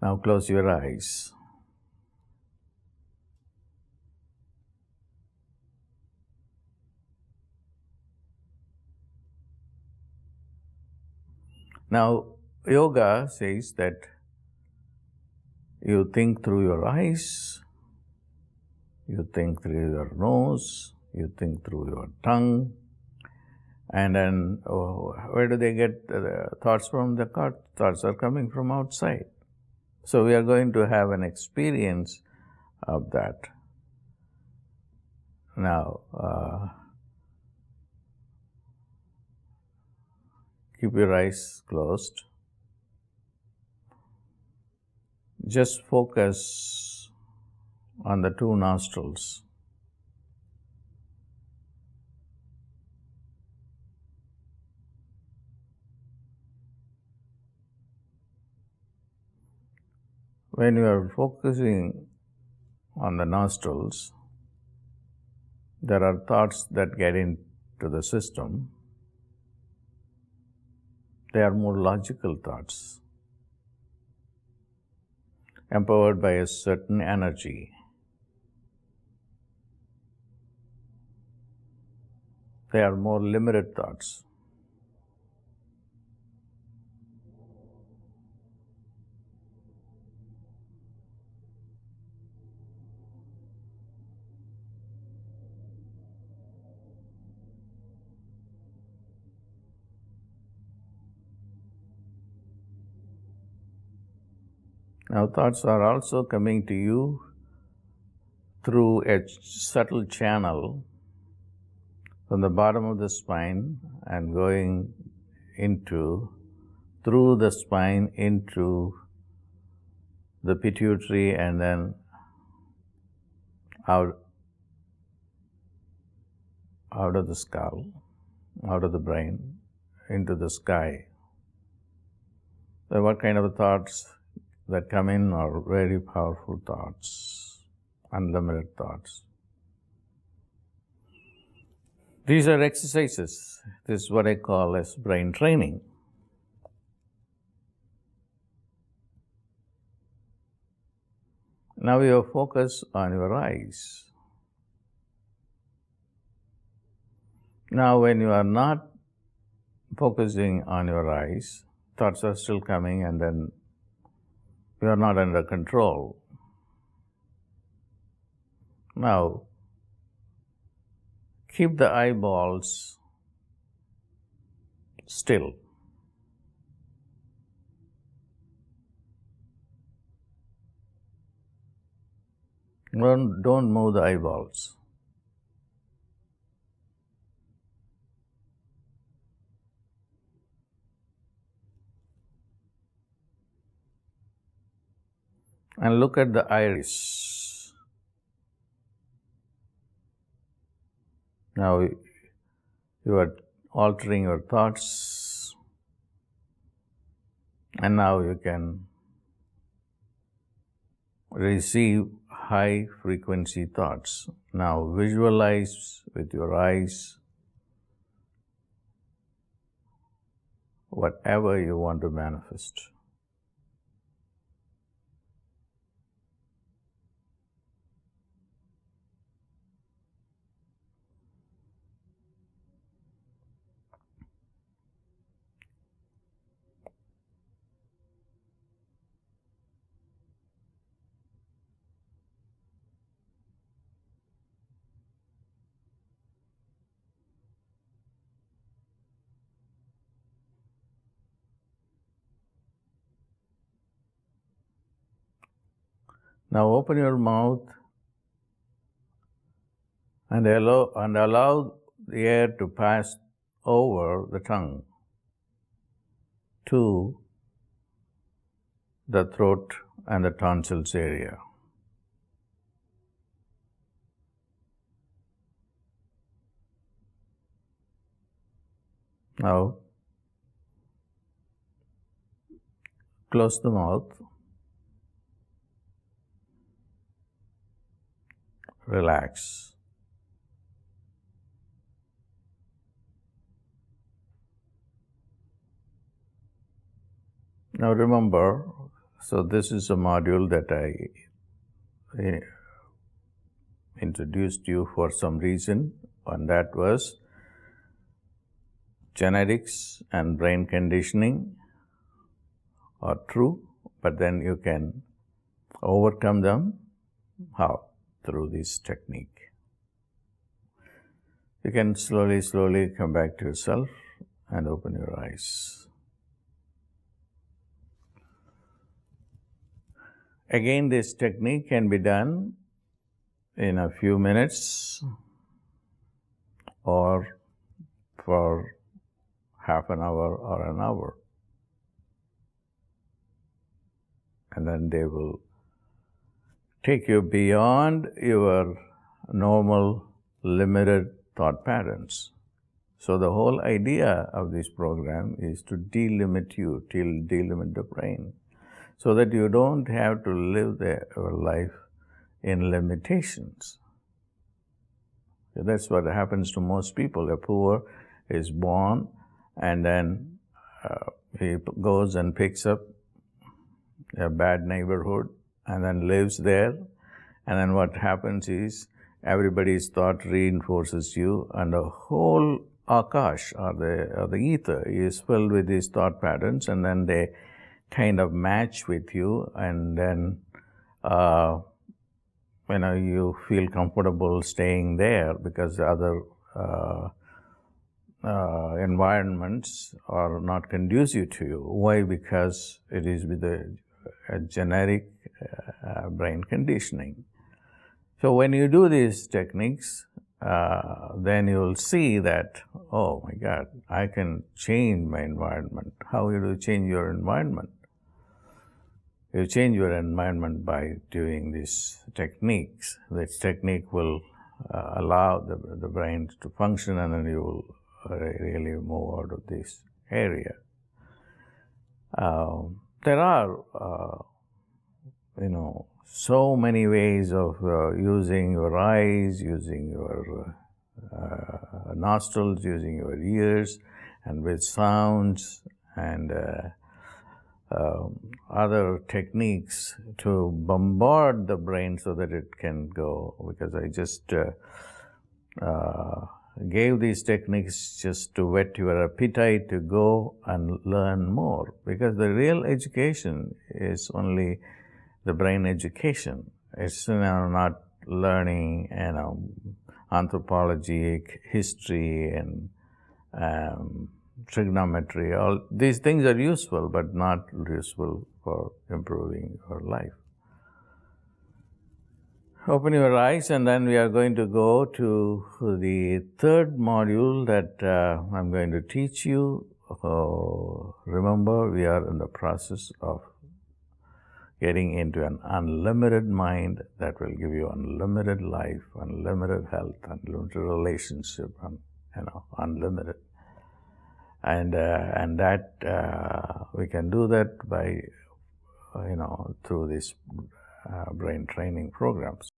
Now close your eyes. Now, yoga says that you think through your eyes, you think through your nose, you think through your tongue, and then where do they get the thoughts from? The thoughts are coming from outside. So we are going to have an experience of that. Now, keep your eyes closed. Just focus on the two nostrils. When you are focusing on the nostrils, there are thoughts that get into the system. They are more logical thoughts, empowered by a certain energy. They are more limited thoughts. Now, thoughts are also coming to you through a subtle channel from the bottom of the spine and going through the spine into the pituitary and then out of the skull, out of the brain, into the sky. So what kind of thoughts that come in are very powerful thoughts, unlimited thoughts. These are exercises. This is what I call as brain training. Now you focus on your eyes. Now when you are not focusing on your eyes, thoughts are still coming and then you are not under control. Now, keep the eyeballs still. Don't move the eyeballs. And look at the iris. Now you are altering your thoughts, and now you can receive high frequency thoughts. Now visualize with your eyes whatever you want to manifest. Now open your mouth and allow the air to pass over the tongue to the throat and the tonsils area. Now close the mouth. Relax. Now remember, So this is a module that I introduced you for some reason, and that was genetics and brain conditioning are true, but then you can overcome them. How? Through this technique. You can slowly come back to yourself and open your eyes. Again, this technique can be done in a few minutes or for half an hour or an hour. And then they will take you beyond your normal limited thought patterns. So the whole idea of this program is to delimit you, delimit the brain, so that you don't have to live your life in limitations. So that's what happens to most people. A poor is born and then he goes and picks up a bad neighborhood and then lives there, and then what happens is everybody's thought reinforces you, and the whole akash or the ether is filled with these thought patterns, and then they kind of match with you, and then you feel comfortable staying there because other environments are not conducive to you. Why? Because it is with a genetic brain conditioning. So when you do these techniques, then you will see that, oh my God, I can change my environment. How do you change your environment? You change your environment by doing these techniques. This technique will allow the brain to function, and then you will really move out of this area. There are, so many ways of using your eyes, using your nostrils, using your ears, and with sounds and other techniques to bombard the brain so that it can go. Because I just gave these techniques just to whet your appetite to go and learn more. Because the real education is only the brain education. It's not learning, anthropology, history, and trigonometry. All these things are useful, but not useful for improving your life. Open your eyes, and then we are going to go to the third module that I'm going to teach you. Remember, we are in the process of getting into an unlimited mind that will give you unlimited life, unlimited health, unlimited relationship, unlimited. And that we can do that by, through these brain training programs.